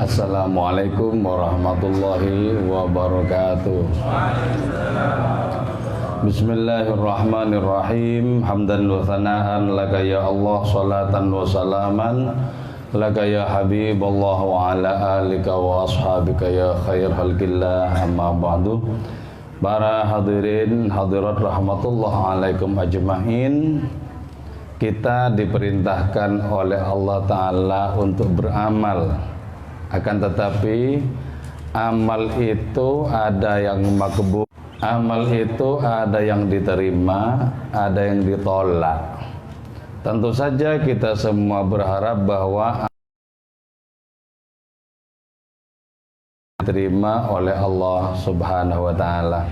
Assalamualaikum warahmatullahi wabarakatuh. Bismillahirrahmanirrahim. Hamdan wa thana'an laka ya Allah, salatan wa salaman laka ya Habiballah wa ala alika wa ashabika ya khair khalqillah, amma ba'du. Para hadirin hadirat rahmatullah alaikum ajma'in. Kita diperintahkan oleh Allah Ta'ala untuk beramal. Akan tetapi amal itu ada yang makbul, amal itu ada yang diterima, ada yang ditolak. Tentu saja kita semua berharap bahwa diterima oleh Allah Subhanahu wa Ta'ala.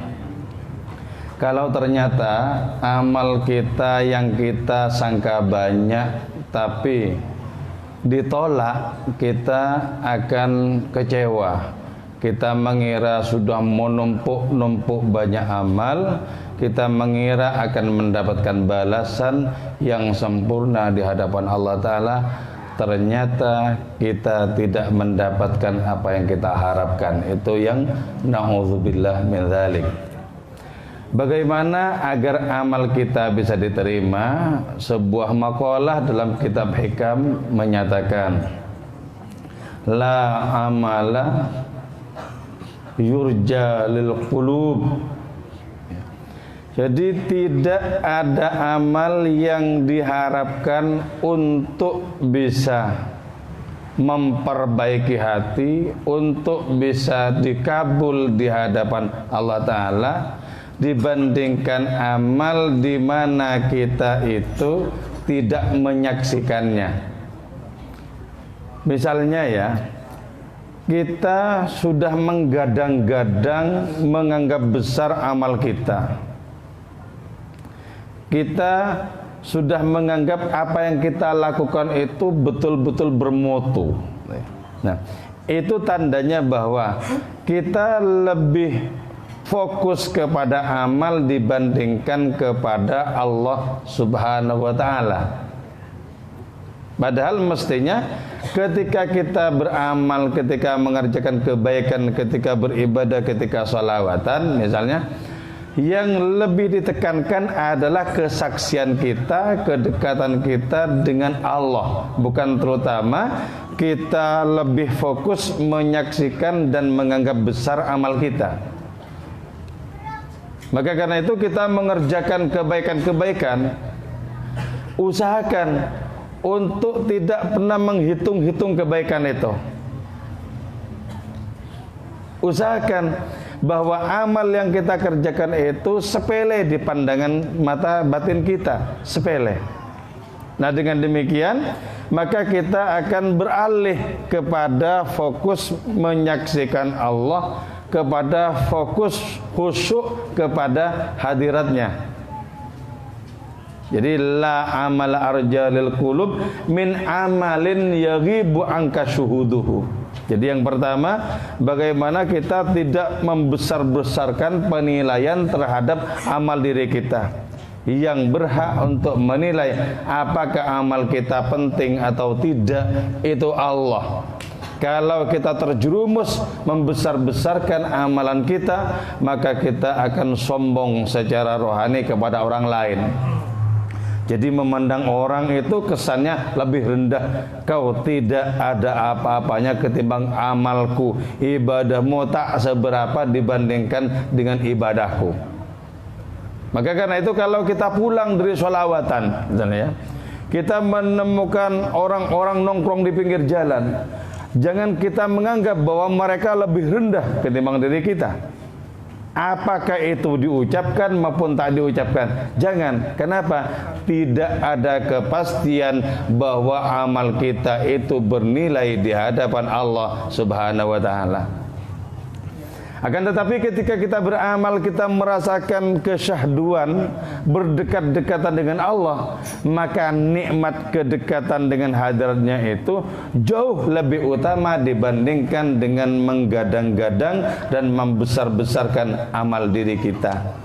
Kalau ternyata amal kita yang kita sangka banyak tapi ditolak, kita akan kecewa. Kita mengira sudah menumpuk banyak amal, kita mengira akan mendapatkan balasan yang sempurna di hadapan Allah Ta'ala. Ternyata kita tidak mendapatkan apa yang kita harapkan. Itu yang na'udzubillah min dzalik. Bagaimana agar amal kita bisa diterima? Sebuah makalah dalam kitab Hikam menyatakan, la amala yurja lil qulub. Jadi tidak ada amal yang diharapkan untuk bisa memperbaiki hati, untuk bisa dikabul di hadapan Allah Ta'ala, dibandingkan amal di mana kita itu tidak menyaksikannya. Misalnya ya, kita sudah menggadang-gadang menganggap besar amal kita. Kita sudah menganggap apa yang kita lakukan itu betul-betul bermutu. Nah, itu tandanya bahwa kita lebih fokus kepada amal dibandingkan kepada Allah Subhanahu wa Ta'ala. Padahal mestinya ketika kita beramal, ketika mengerjakan kebaikan, ketika beribadah, ketika sholawatan misalnya, yang lebih ditekankan adalah kesaksian kita, kedekatan kita dengan Allah. Bukan terutama kita lebih fokus menyaksikan dan menganggap besar amal kita. Maka karena itu kita mengerjakan kebaikan-kebaikan, usahakan untuk tidak pernah menghitung-hitung kebaikan itu. Usahakan bahwa amal yang kita kerjakan itu sepele di pandangan mata batin kita, sepele. Nah, dengan demikian maka kita akan beralih kepada fokus menyaksikan Allah, kepada fokus khusyuk kepada hadiratnya. Jadi la amal arja lil qulub min amalin yaghibu anka syuhuduhu. Jadi yang pertama, bagaimana kita tidak membesar-besarkan penilaian terhadap amal diri kita. Yang berhak untuk menilai apakah amal kita penting atau tidak itu Allah. Kalau kita terjerumus membesar-besarkan amalan kita, maka kita akan sombong secara rohani kepada orang lain. Jadi memandang orang itu kesannya lebih rendah. Kau tidak ada apa-apanya ketimbang amalku. Ibadahmu tak seberapa dibandingkan dengan ibadahku. Maka karena itu kalau kita pulang dari sholawatan, misalnya ya, kita menemukan orang-orang nongkrong di pinggir jalan, jangan kita menganggap bahwa mereka lebih rendah ketimbang diri kita. Apakah itu diucapkan maupun tak diucapkan? Jangan. Kenapa? Tidak ada kepastian bahwa amal kita itu bernilai di hadapan Allah Subhanahu wa Ta'ala. Akan tetapi ketika kita beramal, kita merasakan kesyahduan, berdekat-dekatan dengan Allah, maka nikmat kedekatan dengan hadiratnya itu jauh lebih utama dibandingkan dengan menggadang-gadang dan membesar-besarkan amal diri kita.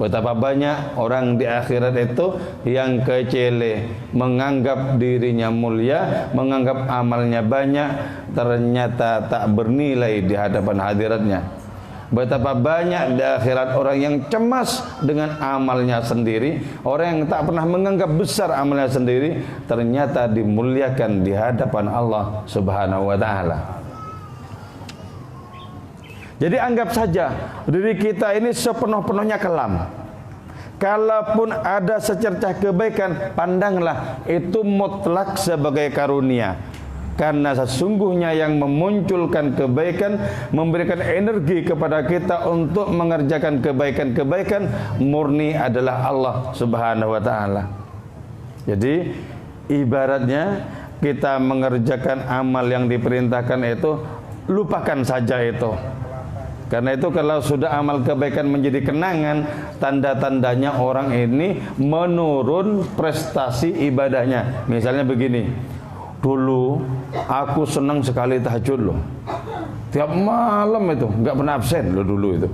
Betapa banyak orang di akhirat itu yang kecele, menganggap dirinya mulia, menganggap amalnya banyak, ternyata tak bernilai di hadapan hadiratnya. Betapa banyak di akhirat orang yang cemas dengan amalnya sendiri, orang yang tak pernah menganggap besar amalnya sendiri, ternyata dimuliakan di hadapan Allah Subhanahu wa taala. Jadi anggap saja diri kita ini sepenuh-penuhnya kelam. Kalaupun ada secercah kebaikan, pandanglah itu mutlak sebagai karunia. Karena sesungguhnya yang memunculkan kebaikan, memberikan energi kepada kita untuk mengerjakan kebaikan-kebaikan murni adalah Allah Subhanahu wa taala. Jadi ibaratnya kita mengerjakan amal yang diperintahkan itu, lupakan saja itu. Karena itu kalau sudah amal kebaikan menjadi kenangan, tanda-tandanya orang ini menurun prestasi ibadahnya. Misalnya begini, dulu aku senang sekali tahajud loh, tiap malam itu nggak pernah absen loh dulu itu.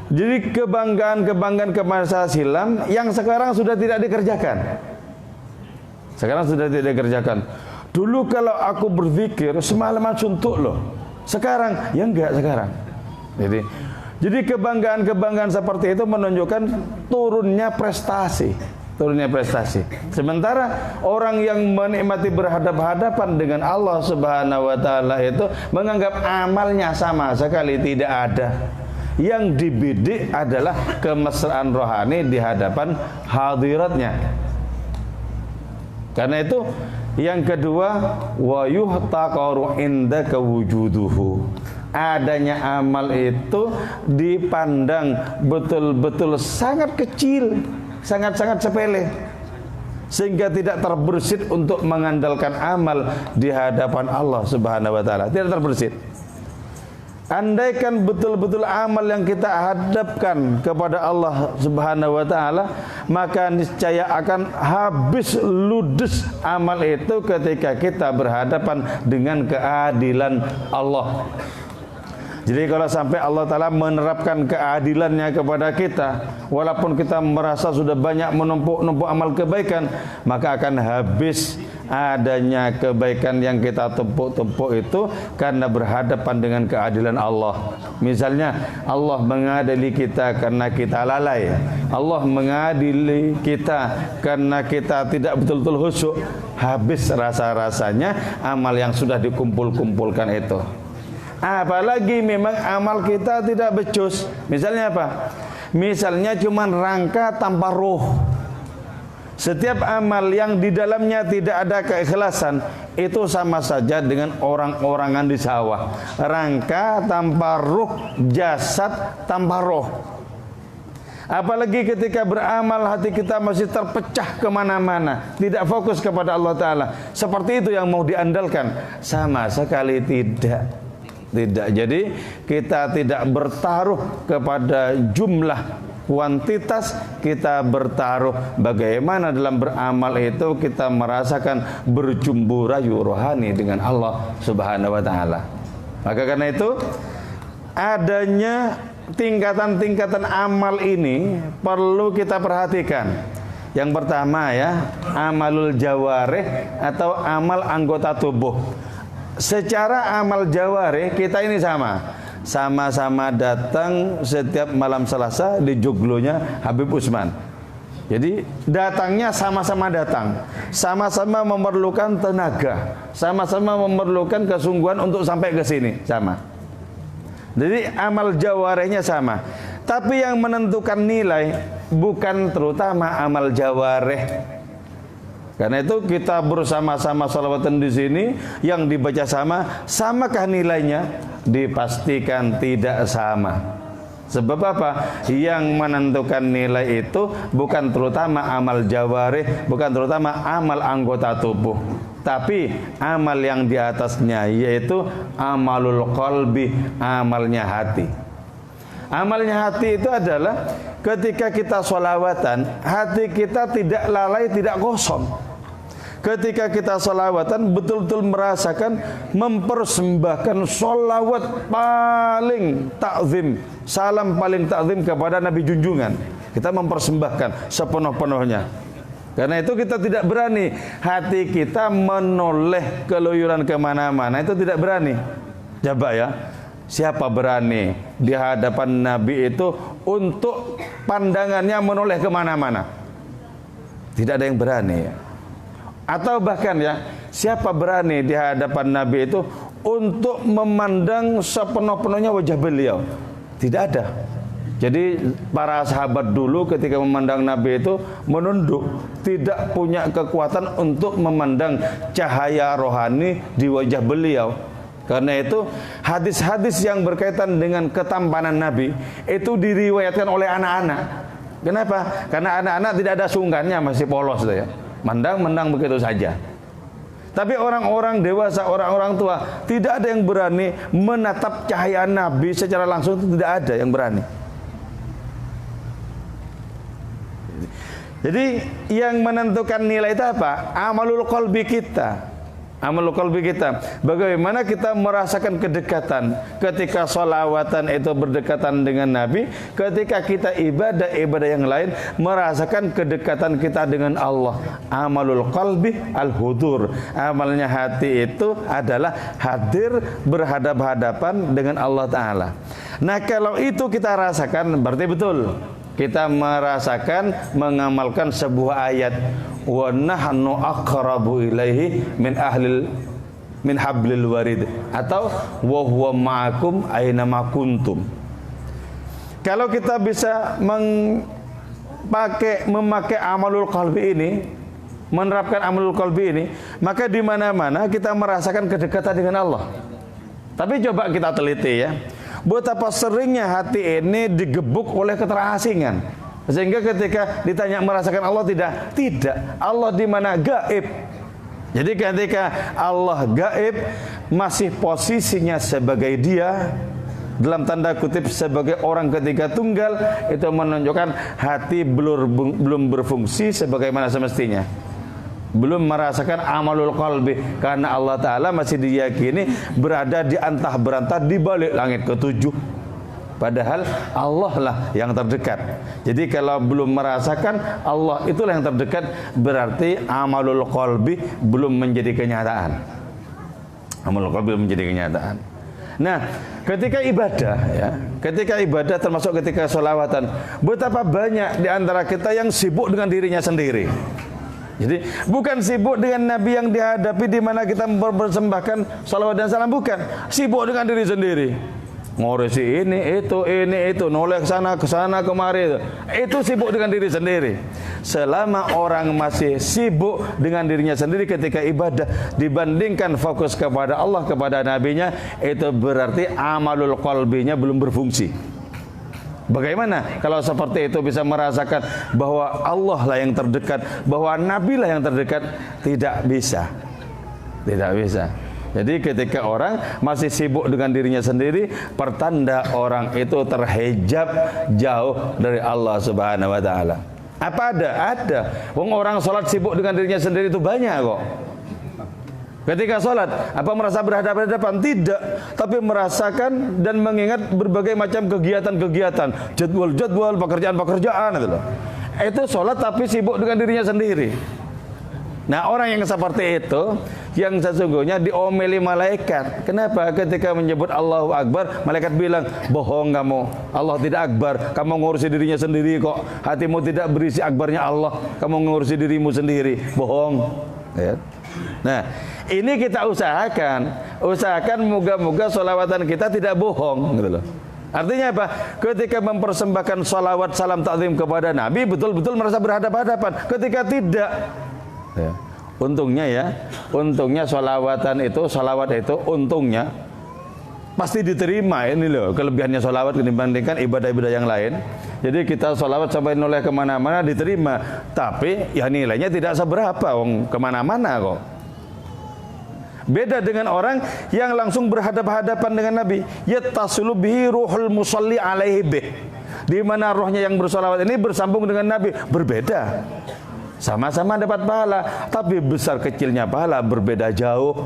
Jadi kebanggaan ke masa silam yang sekarang sudah tidak dikerjakan. Sekarang sudah tidak dikerjakan. Dulu kalau aku berzikir semalaman suntuk loh, sekarang ya enggak sekarang. Jadi kebanggaan seperti itu menunjukkan turunnya prestasi. Sementara orang yang menikmati berhadapan-hadapan dengan Allah Subhanahu wa taala itu menganggap amalnya sama sekali tidak ada. Yang dibidik adalah kemesraan rohani di hadapan hadiratnya. Karena itu yang kedua, wa yuhtaqaru indaka wujuduhu. Adanya amal itu dipandang betul-betul sangat kecil, sangat-sangat sepele, sehingga tidak terbersit untuk mengandalkan amal di hadapan Allah Subhanahu wa taala. Tidak terbersit. Andaikan betul-betul amal yang kita hadapkan kepada Allah Subhanahu wa taala, maka niscaya akan habis ludes amal itu ketika kita berhadapan dengan keadilan Allah. Jadi kalau sampai Allah Ta'ala menerapkan keadilannya kepada kita, walaupun kita merasa sudah banyak menumpuk amal kebaikan, maka akan habis adanya kebaikan yang kita tumpuk-tumpuk itu karena berhadapan dengan keadilan Allah. Misalnya Allah mengadili kita karena kita lalai, Allah mengadili kita karena kita tidak betul-betul khusyuk, habis rasa-rasanya amal yang sudah dikumpul-kumpulkan itu. Apalagi memang amal kita tidak becus. Misalnya apa? Misalnya cuma rangka tanpa ruh. Setiap amal yang di dalamnya tidak ada keikhlasan, itu sama saja dengan orang-orangan di sawah. Rangka tanpa ruh, jasad tanpa roh. Apalagi ketika beramal hati kita masih terpecah kemana-mana, tidak fokus kepada Allah Ta'ala. Seperti itu yang mau diandalkan? Sama sekali tidak. Jadi kita tidak bertaruh kepada jumlah kuantitas, kita bertaruh bagaimana dalam beramal itu kita merasakan berjumbu rayu rohani dengan Allah Subhanahu wa taala. Maka karena itu adanya tingkatan-tingkatan amal ini perlu kita perhatikan. Yang pertama ya, amalul jawarih atau amal anggota tubuh. Secara amal jawarih kita ini sama-sama datang setiap malam Selasa di joglonya Habib Usman. Jadi datangnya sama-sama datang, sama-sama memerlukan tenaga, sama-sama memerlukan kesungguhan untuk sampai ke sini, sama. Jadi amal jawarihnya sama. Tapi yang menentukan nilai bukan terutama amal jawarih. Karena itu kita bersama-sama salawatan di sini yang dibaca samakah nilainya? Dipastikan tidak sama. Sebab apa? Yang menentukan nilai itu bukan terutama amal jawarih, bukan terutama amal anggota tubuh, tapi amal yang di atasnya, yaitu amalul qalbi, amalnya hati. Amalnya hati itu adalah ketika kita sholawatan, hati kita tidak lalai, tidak kosong. ketika kita sholawatan betul-betul merasakan mempersembahkan sholawat paling takzim, salam paling takzim kepada Nabi junjungan. Kita mempersembahkan sepenuh-penuhnya. Karena itu kita tidak berani hati kita menoleh keluyuran kemana-mana, itu tidak berani. Coba ya, siapa berani di hadapan Nabi itu untuk pandangannya menoleh kemana-mana? Tidak ada yang berani ya. Atau bahkan ya, siapa berani di hadapan Nabi itu untuk memandang sepenuh-penuhnya wajah beliau? Tidak ada. Jadi para sahabat dulu ketika memandang Nabi itu menunduk, tidak punya kekuatan untuk memandang cahaya rohani di wajah beliau. Karena itu hadis-hadis yang berkaitan dengan ketampanan Nabi itu diriwayatkan oleh anak-anak. Kenapa? Karena anak-anak tidak ada sungkannya, masih polos ya. Mandang-mandang begitu saja. Tapi orang-orang dewasa, orang-orang tua tidak ada yang berani menatap cahaya Nabi secara langsung, itu tidak ada yang berani. Jadi yang menentukan nilai itu apa? Amalul qalbi kita. Amalul qalbi kita. Bagaimana kita merasakan kedekatan ketika sholawatan itu berdekatan dengan Nabi, ketika kita ibadah-ibadah yang lain merasakan kedekatan kita dengan Allah. Amalul qalbi al-hudur. Amalnya hati itu adalah hadir berhadap-hadapan dengan Allah Ta'ala. Nah kalau itu kita rasakan berarti betul kita merasakan mengamalkan sebuah ayat, wa nahnu aqrabu ilaihi min hablil warid, atau wa huwa ma'akum aina ma kuntum. Kalau kita bisa memakai amalul qalbi ini, menerapkan amalul qalbi ini, maka di mana-mana kita merasakan kedekatan dengan Allah. Tapi coba kita teliti ya, betapa seringnya hati ini digebuk oleh keterasingan, sehingga ketika ditanya merasakan Allah tidak. Allah di mana? Gaib. Jadi ketika Allah gaib, masih posisinya sebagai Dia, dalam tanda kutip sebagai orang ketiga tunggal, itu menunjukkan hati belum berfungsi sebagaimana semestinya, belum merasakan amalul qalbi, karena Allah Ta'ala masih diyakini berada di antah berantah di balik langit ketujuh, padahal Allah lah yang terdekat. Jadi kalau belum merasakan Allah itulah yang terdekat, berarti amalul qalbi belum menjadi kenyataan. Amalul qalbi belum menjadi kenyataan. Nah, ketika ibadah termasuk ketika sholawatan, betapa banyak di antara kita yang sibuk dengan dirinya sendiri. Jadi bukan sibuk dengan Nabi yang dihadapi, di mana kita mempersembahkan salawat dan salam, bukan. Sibuk dengan diri sendiri, ngurusi ini itu, noleh ke sana kemari. Itu sibuk dengan diri sendiri. Selama orang masih sibuk dengan dirinya sendiri ketika ibadah dibandingkan fokus kepada Allah, kepada nabinya, itu berarti amalul qalbinya belum berfungsi. Bagaimana kalau seperti itu bisa merasakan bahwa Allah lah yang terdekat, bahwa Nabi lah yang terdekat? Tidak bisa. Tidak bisa. Jadi ketika orang masih sibuk dengan dirinya sendiri, pertanda orang itu terhijab jauh dari Allah Subhanahu wa Ta'ala. Apa ada? Ada. Orang salat sibuk dengan dirinya sendiri itu banyak kok. Ketika sholat, apa merasa berhadapan-hadapan? Tidak, tapi merasakan dan mengingat berbagai macam kegiatan-kegiatan, jadwal-jadwal, pekerjaan-pekerjaan itu loh. Itu sholat tapi sibuk dengan dirinya sendiri. Nah, orang yang seperti itu, yang sesungguhnya diomeli malaikat. Kenapa? Ketika menyebut Allahu Akbar, malaikat bilang, bohong kamu, Allah tidak akbar, kamu ngurusi dirinya sendiri kok. Hatimu tidak berisi akbarnya Allah, kamu ngurusi dirimu sendiri, bohong. Ya. Nah, ini kita usahakan moga-moga sholawatan kita tidak bohong gitu loh. Artinya apa? Ketika mempersembahkan sholawat salam takzim kepada Nabi, betul-betul merasa berhadapan-hadapan. Ketika tidak, ya, untungnya sholawat itu untungnya pasti diterima. Ini loh kelebihannya sholawat dibandingkan ibadah-ibadah yang lain. Jadi kita sholawat sampai noleh kemana-mana diterima, tapi ya nilainya tidak seberapa, kemana-mana kok. Beda dengan orang yang langsung berhadapan-hadapan dengan Nabi, yattasilu bihi ruhul musalli alaihi bih, di mana rohnya yang bersolawat ini bersambung dengan Nabi. Berbeda. Sama-sama dapat pahala, tapi besar kecilnya pahala berbeda jauh.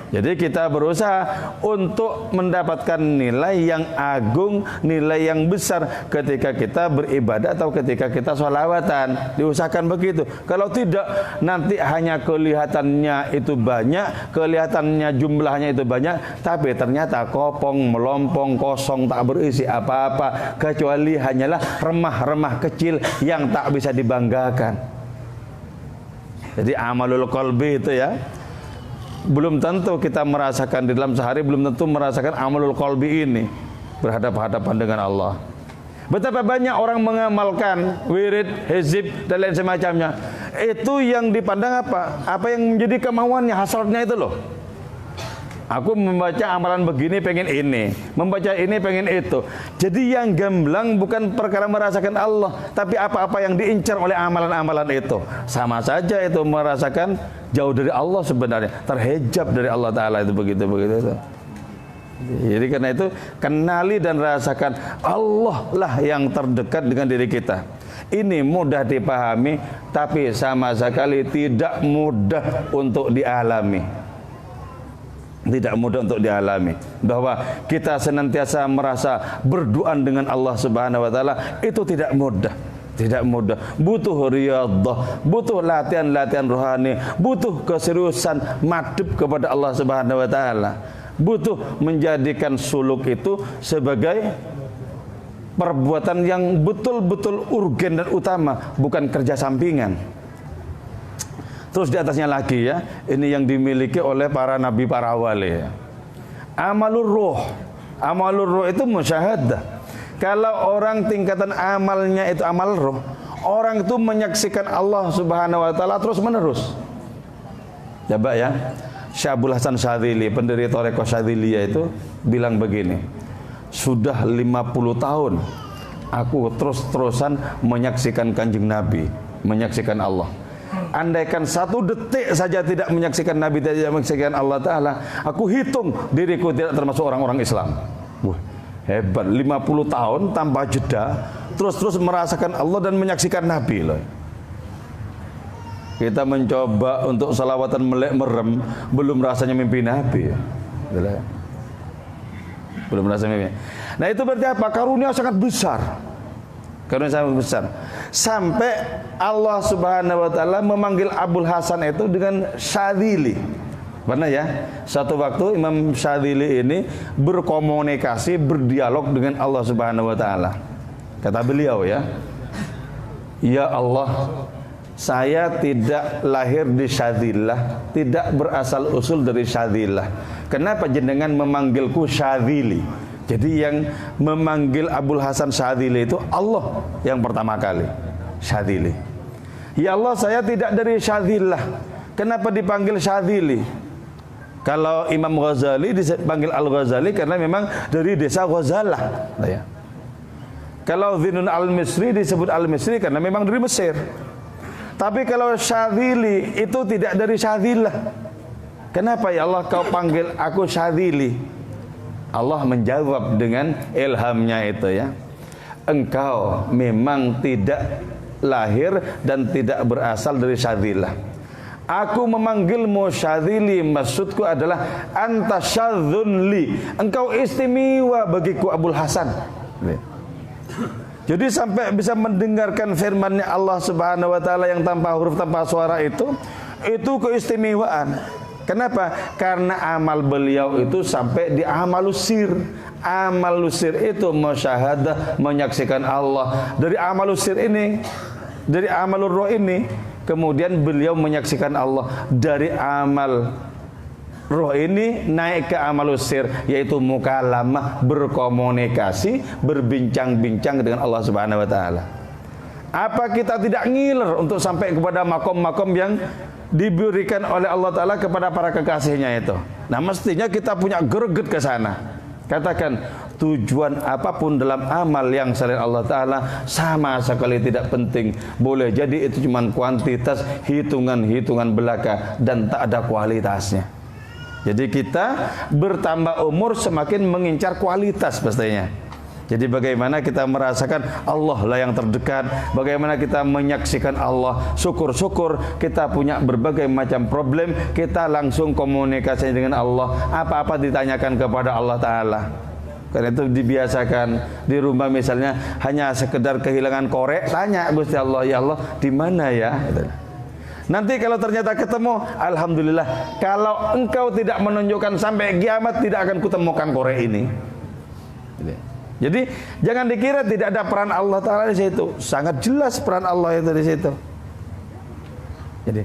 Jadi kita berusaha untuk mendapatkan nilai yang agung, nilai yang besar ketika kita beribadah atau ketika kita sholawatan. Diusahakan begitu. Kalau tidak, nanti hanya kelihatannya itu banyak, kelihatannya jumlahnya itu banyak, tapi ternyata kopong, melompong, kosong, tak berisi apa-apa, kecuali hanyalah remah-remah kecil yang tak bisa dibanggakan. Jadi amalul qalbi itu ya, belum tentu kita merasakan di dalam sehari, belum tentu merasakan amalul qalbi ini berhadapan-hadapan dengan Allah. Betapa banyak orang mengamalkan wirid, hizib dan lain semacamnya. Itu yang dipandang apa? Apa yang menjadi kemauannya, hasratnya itu loh. Aku membaca amalan begini pengen ini, membaca ini pengen itu. Jadi yang gamblang bukan perkara merasakan Allah, tapi apa-apa yang diincar oleh amalan-amalan itu. Sama saja itu merasakan jauh dari Allah sebenarnya, terhijab dari Allah Ta'ala itu begitu. Jadi karena itu kenali dan rasakan Allah lah yang terdekat dengan diri kita. Ini mudah dipahami, tapi sama sekali tidak mudah untuk dialami. Tidak mudah untuk dialami bahwa kita senantiasa merasa berduaan dengan Allah Subhanahu wa taala, itu tidak mudah. Tidak mudah, butuh riyadhah, butuh latihan-latihan rohani, butuh keseriusan madhep kepada Allah Subhanahu wa taala, butuh menjadikan suluk itu sebagai perbuatan yang betul-betul urgen dan utama, bukan kerja sampingan. Terus di atasnya lagi ya, ini yang dimiliki oleh para nabi, para wali ya. Amalur ruh itu musyahadah. Kalau orang tingkatan amalnya itu amal ruh, orang itu menyaksikan Allah Subhanahu wa taala terus menerus. Coba ya, Syabul Hasan Syadzili, pendiri Thariqah Syadziliyah itu bilang begini, sudah 50 tahun aku terus-terusan menyaksikan Kanjeng Nabi, menyaksikan Allah. Andaikan 1 detik saja tidak menyaksikan Nabi, tidak menyaksikan Allah Ta'ala, aku hitung diriku tidak termasuk orang-orang Islam. Wah, hebat, 50 tahun tanpa jeda terus-terus merasakan Allah dan menyaksikan Nabi loh. Kita mencoba untuk salawatan melek merem, belum rasanya mimpi Nabi. Belum rasanya mimpi. Nah itu berarti apa? Karunia sangat besar. Karunia sangat besar. Sampai Allah Subhanahu wa taala memanggil Abul Hasan itu dengan Syadzili. Pernah ya? Satu waktu Imam Syadzili ini berkomunikasi, berdialog dengan Allah Subhanahu wa taala. Kata beliau ya, ya Allah, saya tidak lahir di Syadzillah, tidak berasal usul dari Syadzillah. Kenapa jenengan memanggilku Syadzili? Jadi yang memanggil Abul Hasan Syadzili itu Allah yang pertama kali. Syadzili. Ya Allah, saya tidak dari Syadzillah. Kenapa dipanggil Syadzili? Kalau Imam Ghazali dipanggil Al-Ghazali karena memang dari desa Ghazalah. Ya. Kalau Zinun Al-Misri disebut Al-Misri karena memang dari Mesir. Tapi kalau Syadzili itu tidak dari Syadzillah. Kenapa ya Allah kau panggil aku Syadzili? Allah menjawab dengan ilhamnya itu ya. Engkau memang tidak lahir dan tidak berasal dari Syadzillah. Aku memanggilmu Syadzili, maksudku adalah anta syadzun li. Engkau istimewa bagiku Abul Hasan. Jadi sampai bisa mendengarkan firman-Nya Allah Subhanahu wa taala yang tanpa huruf, tanpa suara itu keistimewaan. Kenapa? Karena amal beliau itu sampai di amalusir. Amalusir itu musyahadah, menyaksikan Allah. Dari amalusir ini, dari amalur roh ini, kemudian beliau menyaksikan Allah. Dari amal roh ini naik ke amalusir, yaitu mukalamah, berkomunikasi, berbincang-bincang dengan Allah Subhanahu wa taala. Apa kita tidak ngiler untuk sampai kepada makom-makom yang diberikan oleh Allah Ta'ala kepada para kekasihnya itu? Nah mestinya kita punya greget ke sana. Katakan, tujuan apapun dalam amal yang selain Allah Ta'ala sama sekali tidak penting. Boleh jadi itu cuma kuantitas, hitungan-hitungan belaka, dan tak ada kualitasnya. Jadi kita bertambah umur semakin mengincar kualitas pastinya. Jadi bagaimana kita merasakan Allah lah yang terdekat, bagaimana kita menyaksikan Allah. Syukur-syukur kita punya berbagai macam problem, kita langsung komunikasi dengan Allah. Apa-apa ditanyakan kepada Allah Ta'ala. Karena itu dibiasakan di rumah misalnya hanya sekedar kehilangan korek, tanya Gusti Allah, ya Allah di mana ya? Nanti kalau ternyata ketemu, alhamdulillah. Kalau engkau tidak menunjukkan sampai kiamat, tidak akan kutemukan korek ini. Jadi jangan dikira tidak ada peran Allah Ta'ala di situ. Sangat jelas peran Allah itu di situ. Jadi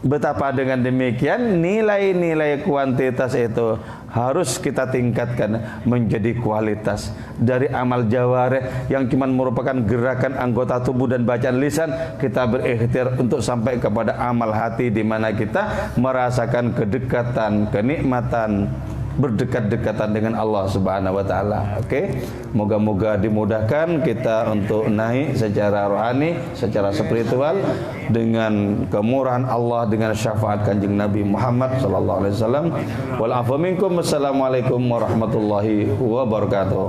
betapa dengan demikian nilai-nilai kuantitas itu harus kita tingkatkan menjadi kualitas. Dari amal jawareh yang cuma merupakan gerakan anggota tubuh dan bacaan lisan, kita berikhtiar untuk sampai kepada amal hati, di mana kita merasakan kedekatan, kenikmatan, berdekat-dekatan dengan Allah Subhanahu wa taala. Oke. Moga-moga dimudahkan kita untuk naik secara rohani, secara spiritual dengan kemurahan Allah, dengan syafaat Kanjeng Nabi Muhammad sallallahu alaihi wasallam. Wal afu minkum. Assalamualaikum warahmatullahi wabarakatuh.